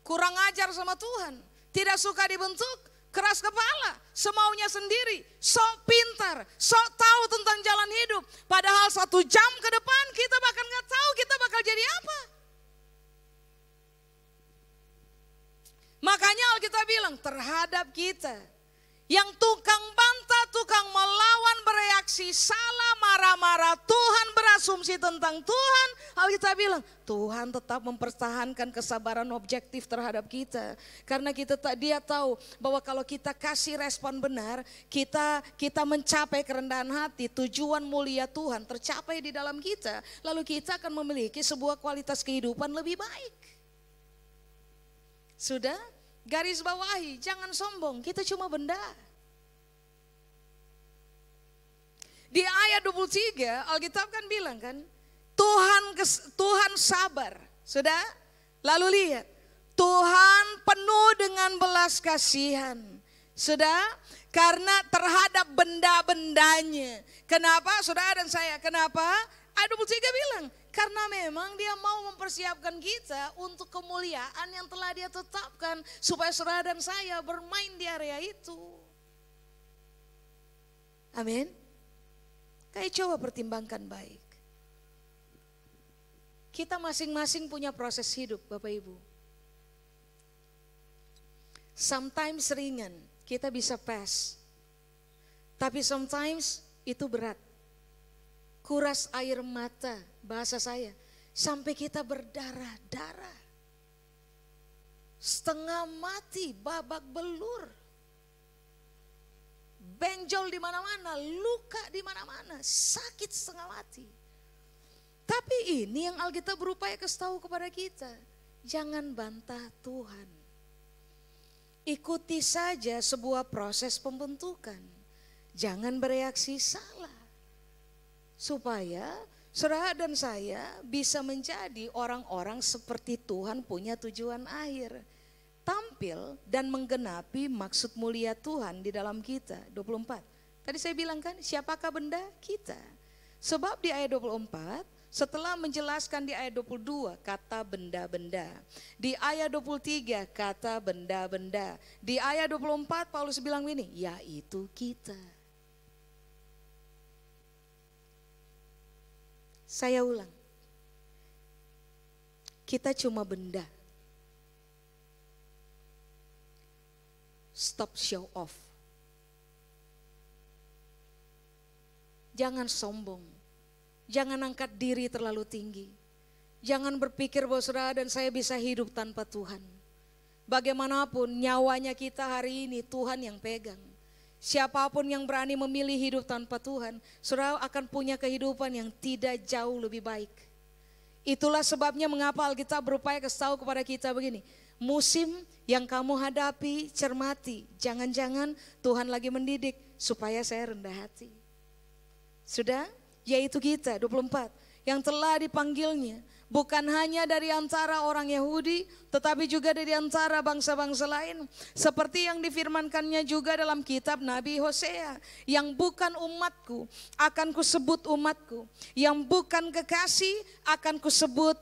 Kurang ajar sama Tuhan, tidak suka dibentuk, keras kepala, semaunya sendiri, sok pintar, sok tahu tentang jalan hidup. Padahal 1 jam ke depan kita bahkan gak tahu kita bakal jadi apa. Makanya Alkitab bilang terhadap kita yang tukang bantah, tukang melawan, bereaksi salah, marah-marah, Tuhan berasumsi tentang Tuhan. Alkitab bilang Tuhan tetap mempertahankan kesabaran objektif terhadap kita. Karena dia tahu bahwa kalau kita kasih respon benar, kita mencapai kerendahan hati, tujuan mulia Tuhan tercapai di dalam kita. Lalu kita akan memiliki sebuah kualitas kehidupan lebih baik. Sudah? Garis bawahi, jangan sombong, kita cuma benda. Di ayat 23 Alkitab kan bilang kan, Tuhan sabar. Sudah? Lalu lihat, Tuhan penuh dengan belas kasihan. Sudah? Karena terhadap benda-bendanya. Kenapa saudara dan saya? Kenapa? Ayat 23 bilang, karena memang dia mau mempersiapkan kita untuk kemuliaan yang telah dia tetapkan. Supaya saudara dan saya bermain di area itu. Amin. Kayak coba pertimbangkan baik. Kita masing-masing punya proses hidup Bapak Ibu. Sometimes ringan, kita bisa pass. Tapi sometimes itu berat. Kuras air mata, bahasa saya, sampai kita berdarah-darah. Setengah mati, babak belur. Benjol di mana-mana, luka di mana-mana, sakit setengah mati. Tapi ini yang Alkitab berupaya kasih tahu kepada kita. Jangan bantah Tuhan. Ikuti saja sebuah proses pembentukan. Jangan bereaksi salah. Supaya saudara dan saya bisa menjadi orang-orang seperti Tuhan punya tujuan akhir. Tampil dan menggenapi maksud mulia Tuhan di dalam kita. 24. Tadi saya bilang kan, siapakah benda? Kita. Sebab di ayat 24, setelah menjelaskan di ayat 22 kata benda-benda. Di ayat 23 kata benda-benda. Di ayat 24 Paulus bilang ini, yaitu kita. Saya ulang. Kita cuma benda. Stop show off. Jangan sombong. Jangan angkat diri terlalu tinggi. Jangan berpikir bahwa saudara dan saya bisa hidup tanpa Tuhan. bagaimanapun nyawanya kita hari ini Tuhan yang pegang. Siapapun yang berani memilih hidup tanpa Tuhan, saudara akan punya kehidupan yang tidak jauh lebih baik. Itulah sebabnya mengapa Alkitab berupaya kasih tahu kepada kita begini. Musim yang kamu hadapi, cermati. Jangan-jangan Tuhan lagi mendidik supaya saya rendah hati. Sudah? Yaitu kita 24 yang telah dipanggilnya. Bukan hanya dari antara orang Yahudi, tetapi juga dari antara bangsa-bangsa lain. Seperti yang difirmankannya juga dalam kitab Nabi Hosea. Yang bukan umatku, akan kusebut umatku. Yang bukan kekasih, akan kusebut,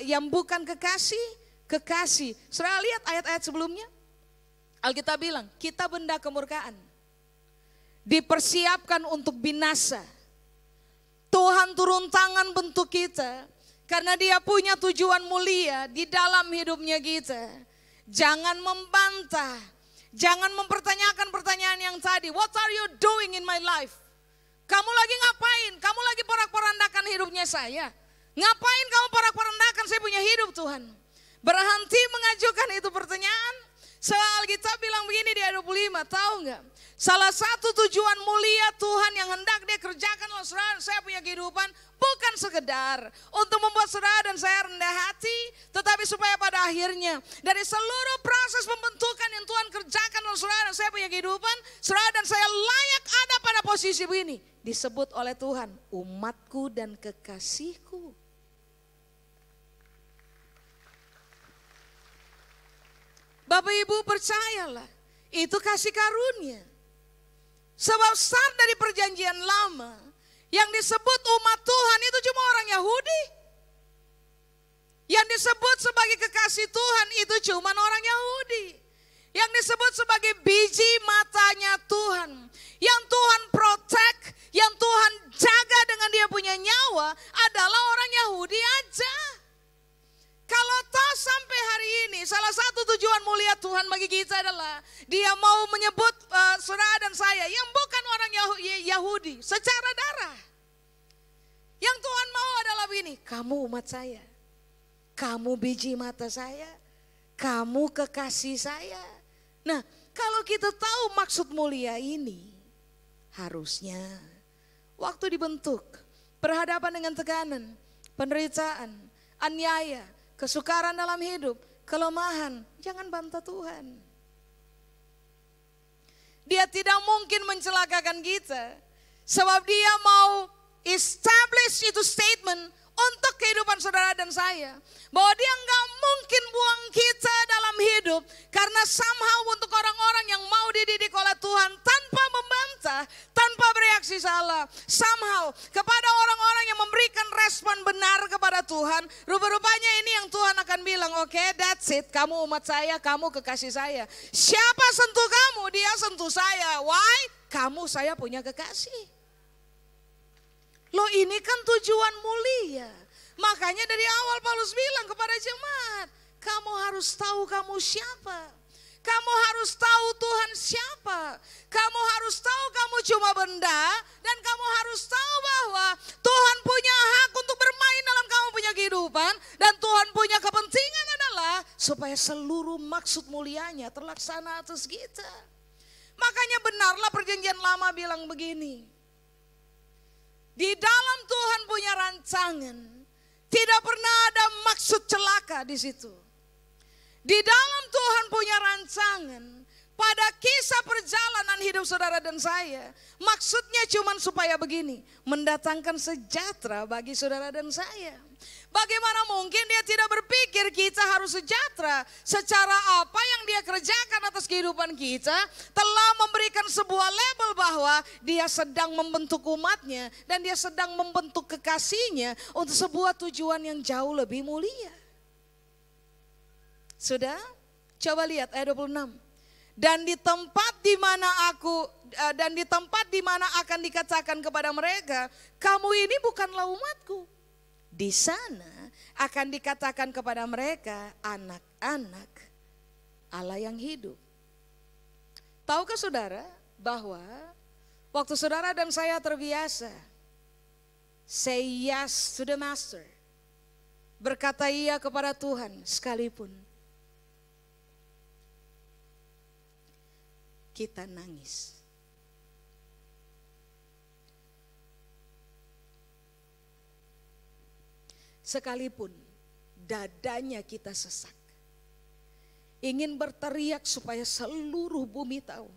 yang bukan kekasih, kekasih. Saudara lihat ayat-ayat sebelumnya. Alkitab bilang, kita benda kemurkaan. Dipersiapkan untuk binasa. Tuhan turun tangan bentuk kita karena Dia punya tujuan mulia di dalam hidupnya kita. Jangan membantah, jangan mempertanyakan pertanyaan yang tadi. What are you doing in my life? Kamu lagi ngapain? Kamu lagi porak-porandakan hidupnya saya. Ngapain kamu porak-porandakan saya punya hidup Tuhan? Berhenti mengajukan itu pertanyaan. Soal kita bilang begini di ayat 25, tahu nggak? Salah satu tujuan mulia Tuhan yang hendak Dia kerjakan oleh saudara dan saya punya kehidupan bukan sekedar untuk membuat saudara dan saya rendah hati, tetapi supaya pada akhirnya dari seluruh proses pembentukan yang Tuhan kerjakan oleh saudara dan saya punya kehidupan, saudara dan saya layak ada pada posisi begini, disebut oleh Tuhan umatku dan kekasihku. Bapak Ibu percayalah, itu kasih karunia. Sebab start dari perjanjian lama, yang disebut umat Tuhan itu cuma orang Yahudi. Yang disebut sebagai kekasih Tuhan itu cuma orang Yahudi. Yang disebut sebagai biji matanya Tuhan. Yang Tuhan protect, yang Tuhan jaga dengan Dia punya nyawa adalah orang Yahudi aja. Kalau toh sampai hari ini salah satu tujuan mulia Tuhan bagi kita adalah Dia mau menyebut saudara dan saya yang bukan orang Yahudi secara darah. Yang Tuhan mau adalah begini, kamu umat saya, kamu biji mata saya, kamu kekasih saya. Nah, kalau kita tahu maksud mulia ini, harusnya waktu dibentuk, berhadapan dengan tekanan, penderitaan, aniaya, kesukaran dalam hidup, kelemahan, jangan bantah Tuhan. Dia tidak mungkin mencelakakan kita, sebab Dia mau establish itu statement untuk kehidupan saudara dan saya. Bahwa Dia nggak mungkin buang kita dalam hidup, karena somehow untuk orang-orang yang mau dididik oleh Tuhan tanpa membantah, tanpa bereaksi salah. Somehow kepada orang-orang yang memberikan respon benar kepada Tuhan, rupa-rupanya ini yang Tuhan akan bilang, oke, that's it, kamu umat saya, kamu kekasih saya. Siapa sentuh kamu, dia sentuh saya. Why? Kamu saya punya kekasih. Loh, ini kan tujuan mulia. Makanya dari awal Paulus bilang kepada jemaat, kamu harus tahu kamu siapa. Kamu harus tahu Tuhan siapa. Kamu harus tahu kamu cuma benda. Dan kamu harus tahu bahwa Tuhan punya hak untuk bermain dalam kamu punya kehidupan. Dan Tuhan punya kepentingan adalah supaya seluruh maksud mulianya terlaksana atas kita. Makanya benarlah perjanjian lama bilang begini. Di dalam Tuhan punya rancangan, tidak pernah ada maksud celaka di situ. Di dalam Tuhan punya rancangan, pada kisah perjalanan hidup saudara dan saya, maksudnya cuma supaya begini, mendatangkan sejahtera bagi saudara dan saya. Bagaimana mungkin Dia tidak berpikir kita harus sejahtera? Secara apa yang Dia kerjakan atas kehidupan kita telah memberikan sebuah label bahwa Dia sedang membentuk umatnya dan Dia sedang membentuk kekasihnya untuk sebuah tujuan yang jauh lebih mulia. Sudah? Coba lihat ayat 26. Dan di tempat di mana akan dikatakan kepada mereka, kamu ini bukanlah umatku. Di sana akan dikatakan kepada mereka, anak-anak Allah yang hidup. Tahukah saudara bahwa waktu saudara dan saya terbiasa say yes to the master, berkata iya kepada Tuhan sekalipun kita nangis. Sekalipun dadanya kita sesak, ingin berteriak supaya seluruh bumi tahu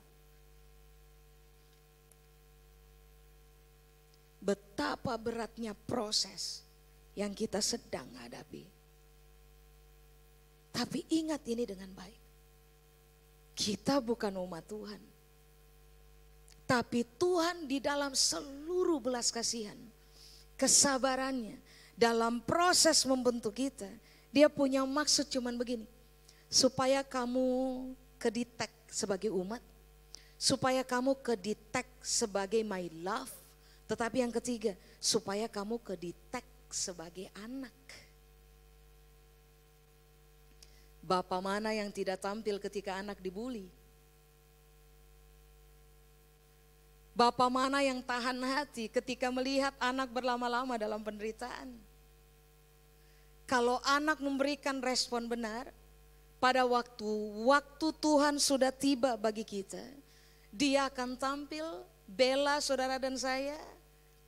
betapa beratnya proses yang kita sedang hadapi. Tapi ingat ini dengan baik. Kita bukan umat Tuhan. Tapi Tuhan di dalam seluruh belas kasihan, kesabarannya, dalam proses membentuk kita, Dia punya maksud cuman begini. Supaya kamu kedetek sebagai umat, supaya kamu kedetek sebagai my love, tetapi yang ketiga, supaya kamu kedetek sebagai anak. Bapak mana yang tidak tampil ketika anak dibuli? Bapak mana yang tahan hati ketika melihat anak berlama-lama dalam penderitaan? Kalau anak memberikan respon benar, pada waktu Tuhan sudah tiba bagi kita, Dia akan tampil, bela saudara dan saya,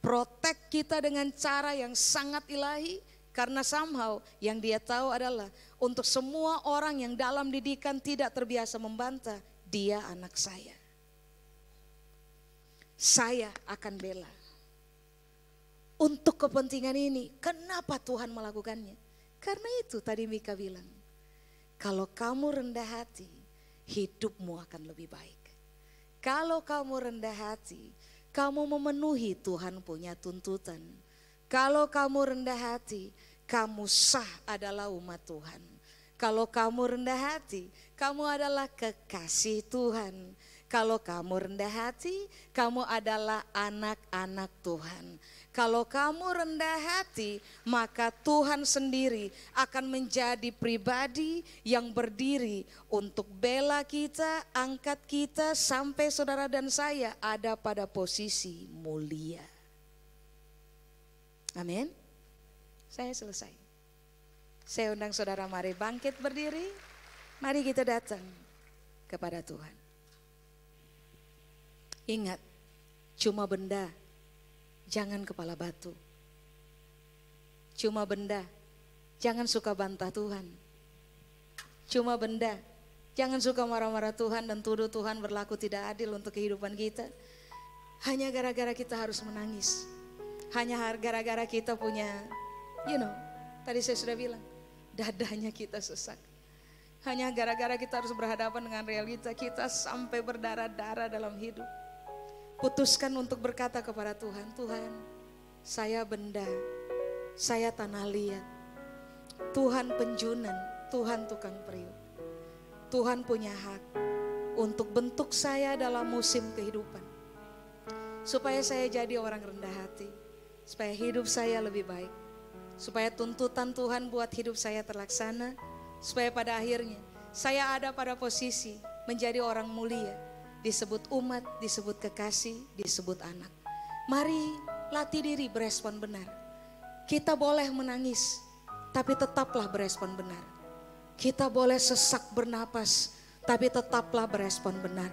protect kita dengan cara yang sangat ilahi, karena somehow yang Dia tahu adalah untuk semua orang yang dalam didikan tidak terbiasa membantah, dia anak saya. Saya akan bela. Untuk kepentingan ini, kenapa Tuhan melakukannya? Karena itu tadi Mika bilang, kalau kamu rendah hati, hidupmu akan lebih baik. Kalau kamu rendah hati, kamu memenuhi Tuhan punya tuntutan. Kalau kamu rendah hati, kamu sah adalah umat Tuhan. Kalau kamu rendah hati, kamu adalah kekasih Tuhan. Kalau kamu rendah hati, kamu adalah anak-anak Tuhan. Kalau kamu rendah hati, maka Tuhan sendiri akan menjadi pribadi yang berdiri untuk bela kita, angkat kita sampai saudara dan saya ada pada posisi mulia. Amin. Saya selesai. Saya undang saudara, mari bangkit berdiri. Mari kita datang kepada Tuhan. Ingat, cuma benda, jangan kepala batu. Cuma benda, jangan suka bantah Tuhan. Cuma benda, jangan suka marah-marah Tuhan dan tuduh Tuhan berlaku tidak adil untuk kehidupan kita. Hanya gara-gara kita harus menangis. Hanya gara-gara kita punya, tadi saya sudah bilang, dadanya kita sesak. Hanya gara-gara kita harus berhadapan dengan realita kita sampai berdarah-darah dalam hidup. Putuskan untuk berkata kepada Tuhan, Tuhan, saya benda, saya tanah liat, Tuhan penjunan, Tuhan tukang periuk. Tuhan punya hak untuk bentuk saya dalam musim kehidupan. Supaya saya jadi orang rendah hati, supaya hidup saya lebih baik. Supaya tuntutan Tuhan buat hidup saya terlaksana, supaya pada akhirnya saya ada pada posisi menjadi orang mulia, disebut umat, disebut kekasih, disebut anak. Mari latih diri berespon benar. Kita boleh menangis, tapi tetaplah berespon benar. Kita boleh sesak bernapas, tapi tetaplah berespon benar.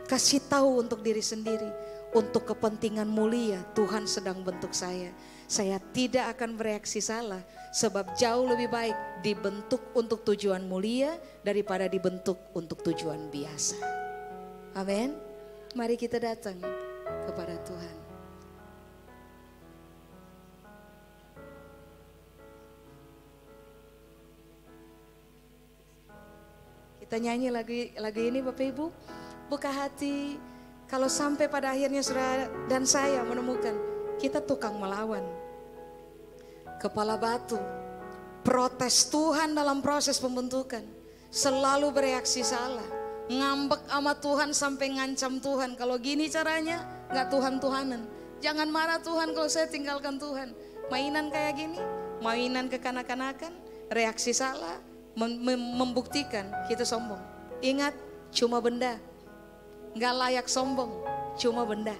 Kasih tahu untuk diri sendiri, untuk kepentingan mulia Tuhan sedang bentuk saya. Saya tidak akan bereaksi salah, sebab jauh lebih baik dibentuk untuk tujuan mulia daripada dibentuk untuk tujuan biasa. Amin. Mari kita datang kepada Tuhan. Kita nyanyi lagu ini Bapak Ibu. Buka hati, kalau sampai pada akhirnya saudara dan saya menemukan kita tukang melawan. Kepala batu, protes Tuhan dalam proses pembentukan, selalu bereaksi salah, ngambek sama Tuhan sampai ngancam Tuhan. Kalau gini caranya gak Tuhan-Tuhanan. Jangan marah Tuhan kalau saya tinggalkan Tuhan. Mainan kayak gini, mainan kekanak-kanakan, reaksi salah, membuktikan kita sombong. Ingat, cuma benda, gak layak sombong, cuma benda.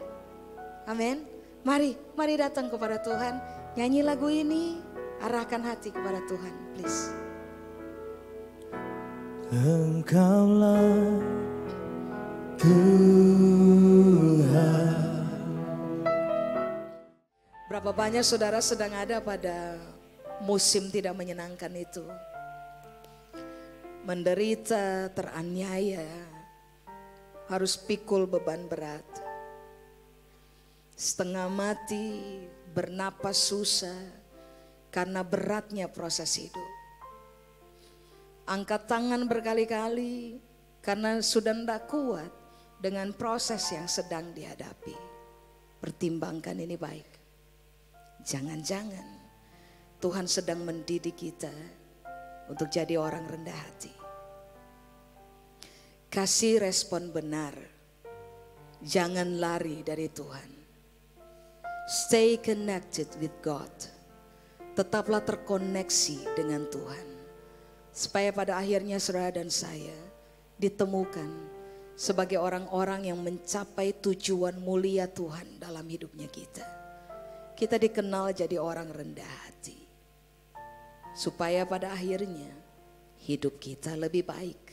Amin. Mari datang kepada Tuhan. Nyanyi lagu ini, arahkan hati kepada Tuhan, please. Engkaulah Tuhan. Berapa banyak saudara sedang ada pada musim tidak menyenangkan itu. Menderita, teraniaya, harus pikul beban berat. Setengah mati, bernapas susah karena beratnya proses hidup. Angkat tangan berkali-kali karena sudah tidak kuat dengan proses yang sedang dihadapi. Pertimbangkan ini baik. Jangan-jangan Tuhan sedang mendidik kita untuk jadi orang rendah hati. Kasih respon benar. Jangan lari dari Tuhan. Stay connected with God. Tetaplah terkoneksi dengan Tuhan. Supaya pada akhirnya saudara dan saya ditemukan sebagai orang-orang yang mencapai tujuan mulia Tuhan dalam hidupnya kita. Kita dikenal jadi orang rendah hati. Supaya pada akhirnya hidup kita lebih baik.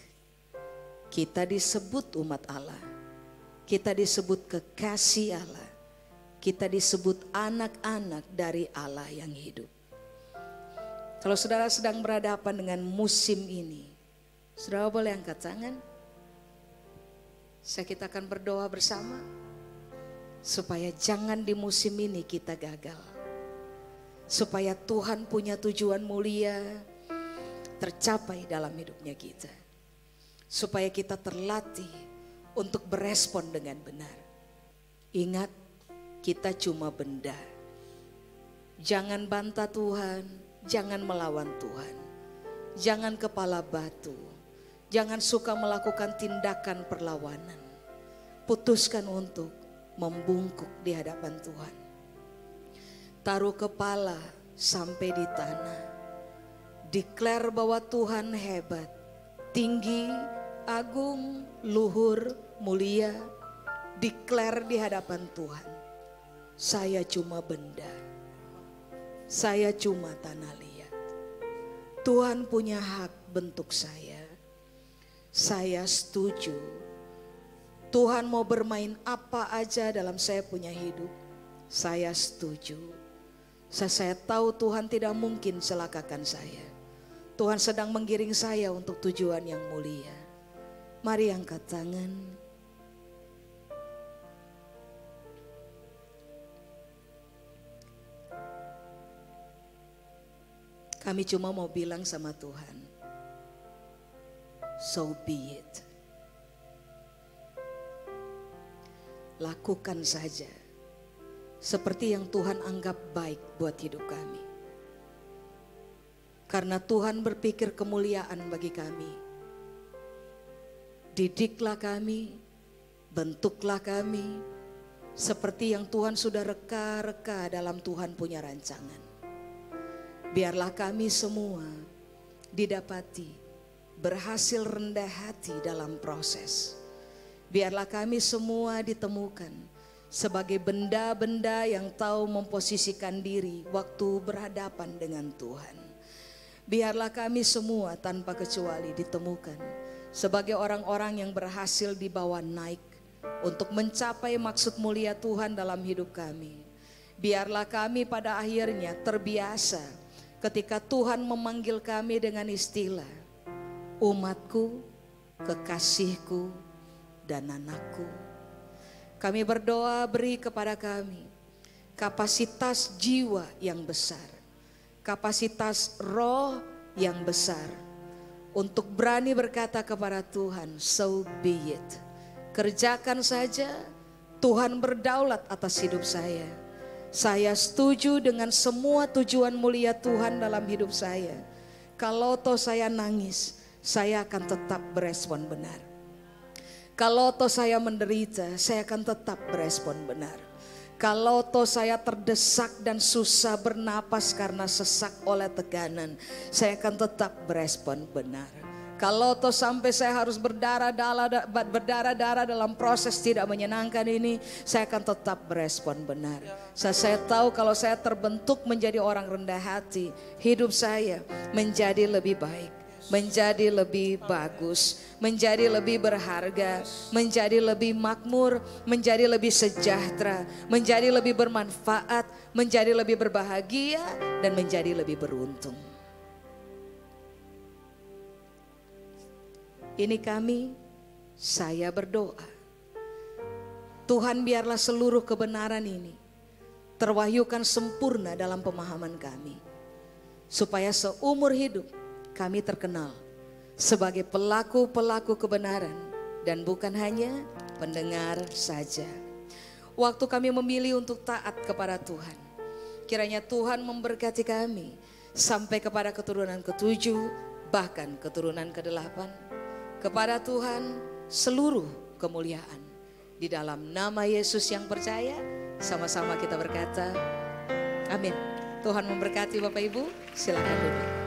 Kita disebut umat Allah. Kita disebut kekasih Allah. Kita disebut anak-anak dari Allah yang hidup. Kalau saudara sedang berhadapan dengan musim ini, saudara boleh angkat tangan. Kita akan berdoa bersama. Supaya jangan di musim ini kita gagal. Supaya Tuhan punya tujuan mulia tercapai dalam hidupnya kita. Supaya kita terlatih untuk berespon dengan benar. Ingat, kita cuma benda. Jangan bantah Tuhan, jangan melawan Tuhan. Jangan kepala batu. Jangan suka melakukan tindakan perlawanan. Putuskan untuk membungkuk di hadapan Tuhan. Taruh kepala sampai di tanah. Declare bahwa Tuhan hebat, tinggi, agung, luhur, mulia. Declare di hadapan Tuhan. Saya cuma benda. Saya cuma tanah liat. Tuhan punya hak bentuk saya. Saya setuju. Tuhan mau bermain apa aja dalam saya punya hidup. Saya setuju. Saya tahu Tuhan tidak mungkin celakakan saya. Tuhan sedang menggiring saya untuk tujuan yang mulia. Mari angkat tangan. Kami cuma mau bilang sama Tuhan, so be it. Lakukan saja seperti yang Tuhan anggap baik buat hidup kami. Karena Tuhan berpikir kemuliaan bagi kami. Didiklah kami, bentuklah kami seperti yang Tuhan sudah reka-reka dalam Tuhan punya rancangan. Biarlah kami semua didapati berhasil rendah hati dalam proses. Biarlah kami semua ditemukan sebagai benda-benda yang tahu memposisikan diri waktu berhadapan dengan Tuhan. Biarlah kami semua tanpa kecuali ditemukan sebagai orang-orang yang berhasil dibawa naik untuk mencapai maksud mulia Tuhan dalam hidup kami. Biarlah kami pada akhirnya terbiasa ketika Tuhan memanggil kami dengan istilah umatku, kekasihku, dan anakku. Kami berdoa beri kepada kami kapasitas jiwa yang besar, kapasitas roh yang besar untuk berani berkata kepada Tuhan, so be it. Kerjakan saja, Tuhan berdaulat atas hidup saya. Saya setuju dengan semua tujuan mulia Tuhan dalam hidup saya. Kalau toh saya nangis, saya akan tetap berespon benar. Kalau toh saya menderita, saya akan tetap berespon benar. Kalau toh saya terdesak dan susah bernapas karena sesak oleh tekanan, saya akan tetap berespon benar. Kalau toh sampai saya harus berdarah-darah dalam proses tidak menyenangkan ini, saya akan tetap berespon benar. Saya tahu kalau saya terbentuk menjadi orang rendah hati, hidup saya menjadi lebih baik. menjadi lebih bagus, menjadi lebih berharga, menjadi lebih makmur, menjadi lebih sejahtera, menjadi lebih bermanfaat, menjadi lebih berbahagia, dan menjadi lebih beruntung. Ini saya berdoa, Tuhan biarlah seluruh kebenaran ini terwahyukan sempurna dalam pemahaman kami, supaya seumur hidup kami terkenal sebagai pelaku-pelaku kebenaran dan bukan hanya pendengar saja. Waktu kami memilih untuk taat kepada Tuhan, kiranya Tuhan memberkati kami sampai kepada keturunan ke-7, bahkan keturunan ke-8. Kepada Tuhan seluruh kemuliaan. Di dalam nama Yesus yang percaya, sama-sama kita berkata, amin. Tuhan memberkati Bapak Ibu, silakan duduk.